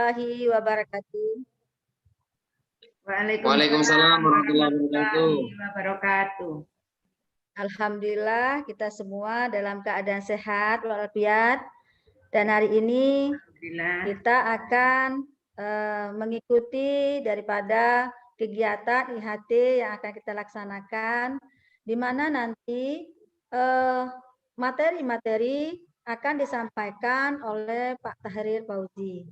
Warahmatullahi wabarakatuh. Waalaikumsalam warahmatullahi wabarakatuh. Alhamdulillah kita semua dalam keadaan sehat walafiat, dan hari ini kita akan mengikuti daripada kegiatan IHT yang akan kita laksanakan, di mana nanti materi-materi akan disampaikan oleh Pak Tahrir Fauzi.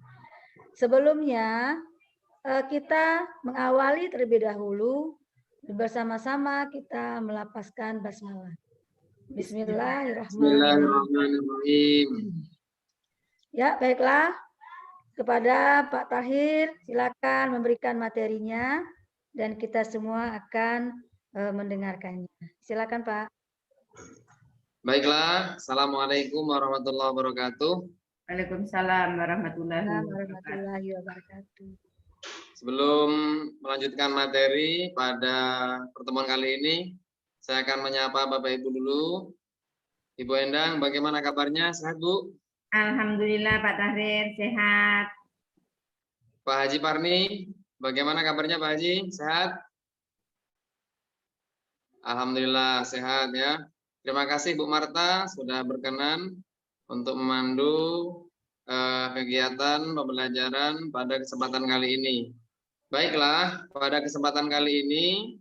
Sebelumnya kita mengawali terlebih dahulu, bersama-sama kita melafazkan basmalah. Bismillahirrahmanirrahim. Ya, baiklah. Kepada Pak Tahir, silakan memberikan materinya dan kita semua akan mendengarkannya. Silakan, Pak. Baiklah, Assalamualaikum warahmatullahi wabarakatuh. Waalaikumsalam warahmatullahi wabarakatuh. Sebelum melanjutkan materi pada pertemuan kali ini, saya akan menyapa Bapak Ibu dulu. Ibu Endang, bagaimana kabarnya? Sehat, Bu? Alhamdulillah Pak Tahrir, sehat. Pak Haji Parni, bagaimana kabarnya Pak Haji? Sehat? Alhamdulillah sehat ya. Terima kasih Bu Marta sudah berkenan untuk memandu kegiatan pembelajaran pada kesempatan kali ini. Baiklah, pada kesempatan kali ini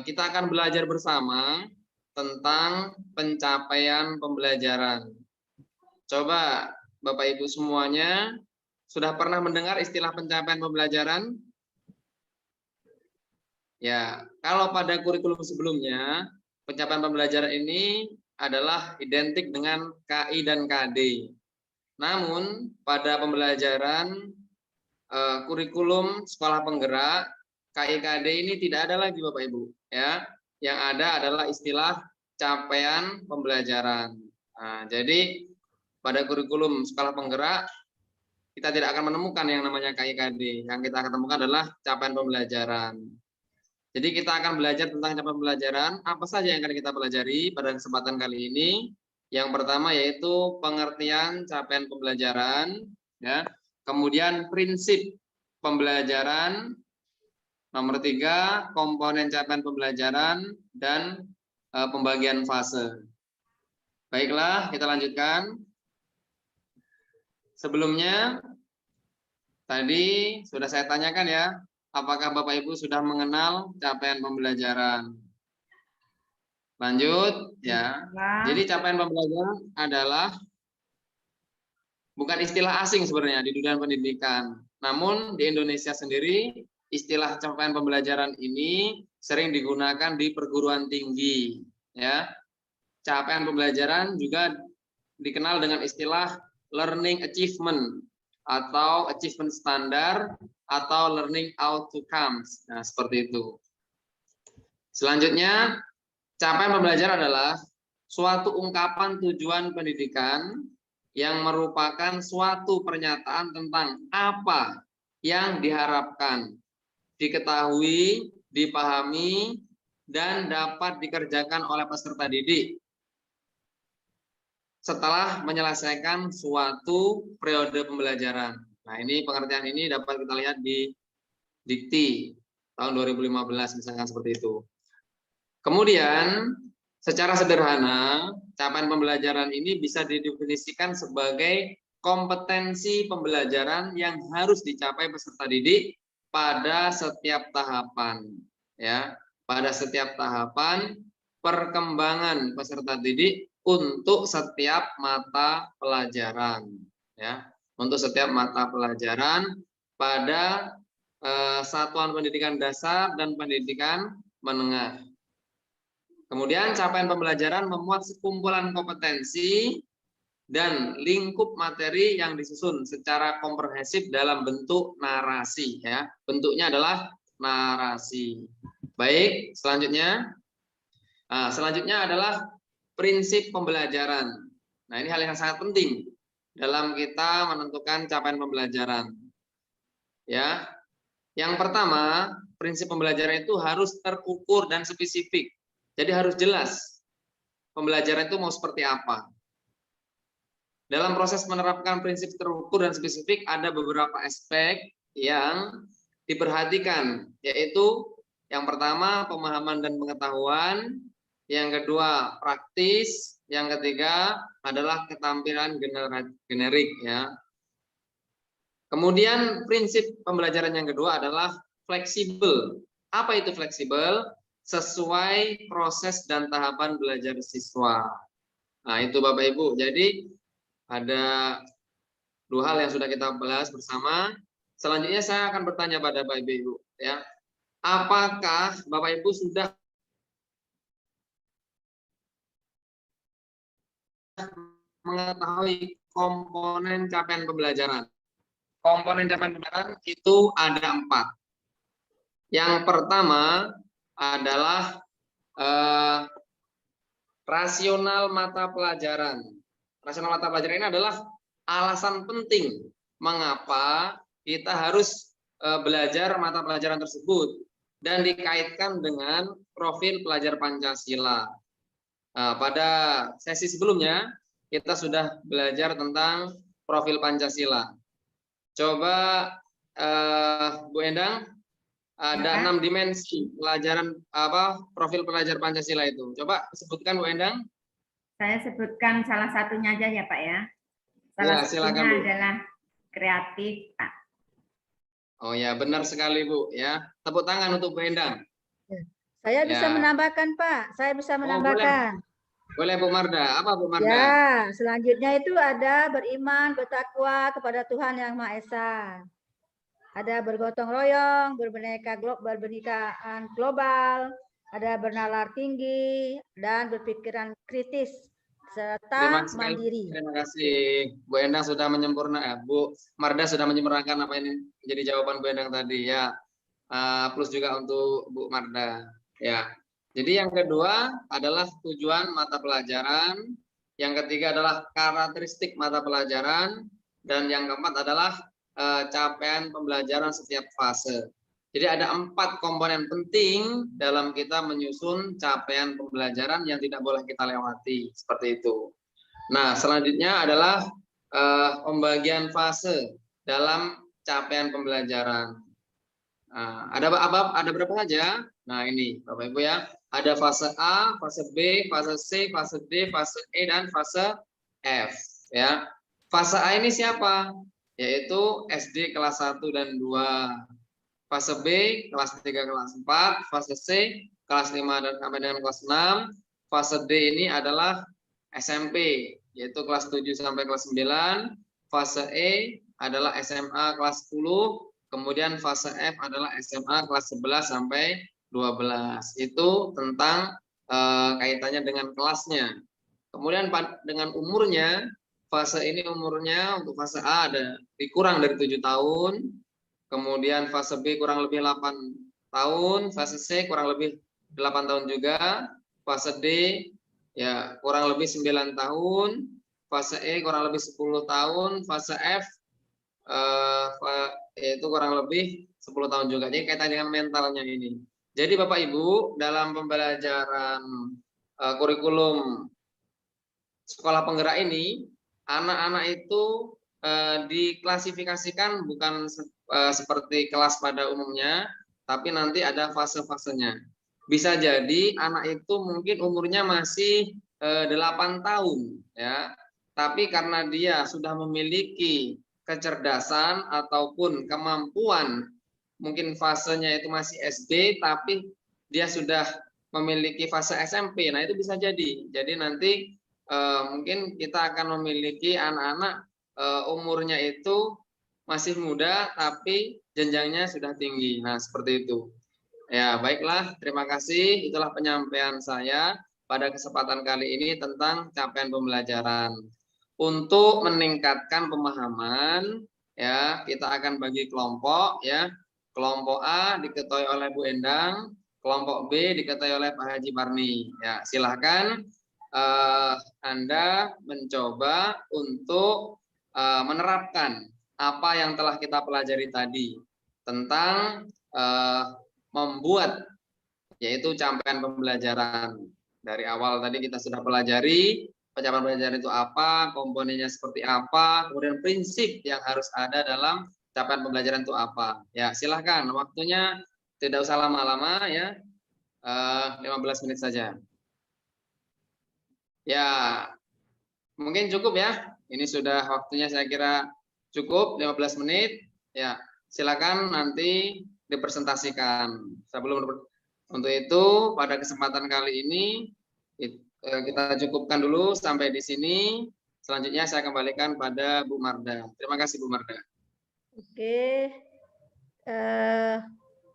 kita akan belajar bersama tentang pencapaian pembelajaran. Coba Bapak Ibu semuanya sudah pernah mendengar istilah pencapaian pembelajaran? Ya, kalau pada kurikulum sebelumnya, pencapaian pembelajaran ini adalah identik dengan KI dan KD. Namun, pada pembelajaran kurikulum sekolah penggerak, KI-KD ini tidak ada lagi Bapak Ibu. Ya, yang ada adalah istilah capaian pembelajaran. Nah, jadi pada kurikulum sekolah penggerak, kita tidak akan menemukan yang namanya KI-KD. Yang kita akan temukan adalah capaian pembelajaran. Jadi kita akan belajar tentang capaian pembelajaran. Apa saja yang akan kita pelajari pada kesempatan kali ini? Yang pertama yaitu pengertian capaian pembelajaran, ya. Kemudian prinsip pembelajaran. Nomor 3, komponen capaian pembelajaran dan pembagian fase. Baiklah, kita lanjutkan. Sebelumnya tadi sudah saya tanyakan ya, apakah Bapak Ibu sudah mengenal capaian pembelajaran? Lanjut ya. Jadi capaian pembelajaran adalah bukan istilah asing sebenarnya di dunia pendidikan. Namun di Indonesia sendiri istilah capaian pembelajaran ini sering digunakan di perguruan tinggi ya. Capaian pembelajaran juga dikenal dengan istilah learning achievement atau achievement standar atau learning outcomes. Nah, seperti itu. Selanjutnya, capaian pembelajaran adalah suatu ungkapan tujuan pendidikan yang merupakan suatu pernyataan tentang apa yang diharapkan, diketahui, dipahami, dan dapat dikerjakan oleh peserta didik setelah menyelesaikan suatu periode pembelajaran. Nah, ini pengertian ini dapat kita lihat di Dikti tahun 2015 misalkan seperti itu. Kemudian secara sederhana, capaian pembelajaran ini bisa didefinisikan sebagai kompetensi pembelajaran yang harus dicapai peserta didik pada setiap tahapan, ya, pada setiap tahapan perkembangan peserta didik untuk setiap mata pelajaran, ya, untuk setiap mata pelajaran pada satuan pendidikan dasar dan pendidikan menengah. Kemudian capaian pembelajaran memuat sekumpulan kompetensi dan lingkup materi yang disusun secara komprehensif dalam bentuk narasi ya. Bentuknya adalah narasi. Baik, selanjutnya. Nah, selanjutnya adalah prinsip pembelajaran. Nah, ini hal yang sangat penting dalam kita menentukan capaian pembelajaran. Ya. Yang pertama, prinsip pembelajaran itu harus terukur dan spesifik. Jadi harus jelas pembelajaran itu mau seperti apa. dalam proses menerapkan prinsip terukur dan spesifik ada beberapa aspek yang diperhatikan, yaitu yang pertama pemahaman dan pengetahuan, yang kedua praktis, yang ketiga adalah keterampilan generik ya. Kemudian prinsip pembelajaran yang kedua adalah fleksibel. Apa itu fleksibel? Sesuai proses dan tahapan belajar siswa. Nah, itu Bapak Ibu. Jadi ada dua hal yang sudah kita bahas bersama. Selanjutnya saya akan bertanya pada Bapak Ibu ya. Apakah Bapak Ibu sudah mengetahui komponen capaian pembelajaran? Komponen capaian pembelajaran itu ada 4. Yang pertama adalah rasional mata pelajaran. Rasional mata pelajaran ini adalah alasan penting mengapa kita harus belajar mata pelajaran tersebut dan dikaitkan dengan profil pelajar Pancasila. Pada sesi sebelumnya kita sudah belajar tentang profil Pancasila. Coba Bu Endang, ada 6 dimensi pelajaran profil pelajar Pancasila itu. Coba sebutkan Bu Endang. Saya sebutkan salah satunya aja ya Pak ya. Salah Silakan, satunya Bu. adalah kreatif Pak. Oh ya, benar sekali Bu ya. Tepuk tangan untuk Bu Endang. Saya bisa menambahkan Pak. Saya bisa menambahkan. Boleh Bu Marda. Apa Bu Marda? Ya, selanjutnya itu ada beriman, bertakwa kepada Tuhan Yang Maha Esa. Ada bergotong royong, berbenekaan global, ada bernalar tinggi, dan berpikiran kritis, serta mandiri. Terima kasih. Bu Endang sudah Bu Marda sudah menyempurnakan apa ini menjadi jawaban Bu Endang tadi ya. Plus juga untuk Bu Marda ya. Jadi yang kedua adalah tujuan mata pelajaran, yang ketiga adalah karakteristik mata pelajaran, dan yang keempat adalah capaian pembelajaran setiap fase. Jadi ada 4 komponen penting dalam kita menyusun capaian pembelajaran yang tidak boleh kita lewati, seperti itu. Nah, selanjutnya adalah pembagian fase dalam capaian pembelajaran. Nah, ada berapa saja? Nah, ini Bapak Ibu ya. Ada fase A, fase B, fase C, fase D, fase E, dan fase F ya. Fase A ini siapa? Yaitu SD kelas 1 dan 2. Fase B kelas 3 kelas 4, fase C kelas 5 dan sampai dengan kelas 6. Fase D ini adalah SMP yaitu kelas 7 sampai kelas 9. Fase E adalah SMA kelas 10, kemudian fase F adalah SMA kelas 11 sampai 12. Itu tentang kaitannya dengan kelasnya. Kemudian dengan umurnya, fase ini umurnya untuk fase A ada kurang dari 7 tahun. Kemudian fase B kurang lebih 8 tahun, fase C kurang lebih 8 tahun juga, fase D ya kurang lebih 9 tahun, fase E kurang lebih 10 tahun, fase F itu kurang lebih 10 tahun juga. Jadi kaitan dengan mentalnya ini. Jadi Bapak Ibu, dalam pembelajaran kurikulum sekolah penggerak ini, anak-anak itu diklasifikasikan bukan seperti kelas pada umumnya, tapi nanti ada fase-fasenya. Bisa jadi anak itu mungkin umurnya masih 8 tahun ya, tapi karena dia sudah memiliki kecerdasan ataupun kemampuan, mungkin fasenya itu masih SD tapi dia sudah memiliki fase SMP. Nah, itu bisa jadi. Jadi nanti mungkin kita akan memiliki anak-anak umurnya itu masih muda tapi jenjangnya sudah tinggi. Nah, seperti itu. Ya, baiklah. Terima kasih. Itulah penyampaian saya pada kesempatan kali ini tentang capaian pembelajaran. Untuk meningkatkan pemahaman, ya, kita akan bagi kelompok, ya. Kelompok A diketuai oleh Bu Endang, kelompok B diketuai oleh Pak Haji Parni. Ya, silahkan Anda mencoba untuk menerapkan apa yang telah kita pelajari tadi tentang membuat yaitu capaian pembelajaran. Dari awal tadi kita sudah pelajari capaian pembelajaran itu apa, komponennya seperti apa, kemudian prinsip yang harus ada dalam capaian pembelajaran itu apa. Ya, silahkan waktunya tidak usah lama-lama ya, 15 menit saja. Ya, mungkin cukup ya. Ini sudah waktunya saya kira cukup 15 menit. Ya, silakan nanti dipresentasikan. Untuk itu pada kesempatan kali ini kita cukupkan dulu sampai di sini. Selanjutnya saya kembalikan pada Bu Marda. Terima kasih Bu Marda. Oke,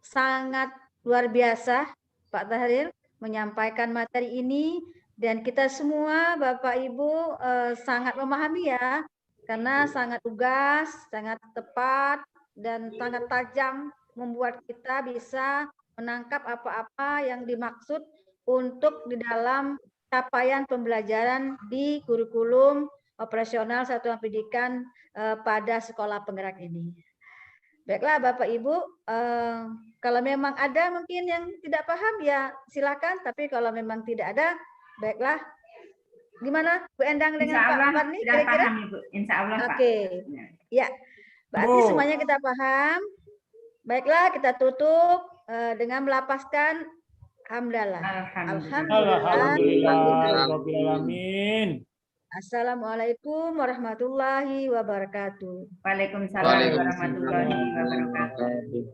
sangat luar biasa Pak Tahril menyampaikan materi ini, dan kita semua Bapak Ibu sangat memahami ya, karena sangat lugas, sangat tepat, dan sangat tajam, membuat kita bisa menangkap apa-apa yang dimaksud untuk di dalam capaian pembelajaran di kurikulum operasional satuan pendidikan pada sekolah penggerak ini. Baiklah Bapak Ibu, kalau memang ada mungkin yang tidak paham ya silakan, tapi kalau memang tidak ada, baiklah. Gimana Bu Endang dengan Pak Farni kira-kira? Insya Allah Pak. Oke, ya, berarti semuanya kita paham. Baiklah, kita tutup dengan melapaskan hamdalah. Alhamdulillah. Assalamualaikum warahmatullahi wabarakatuh. Waalaikumsalam warahmatullahi wabarakatuh.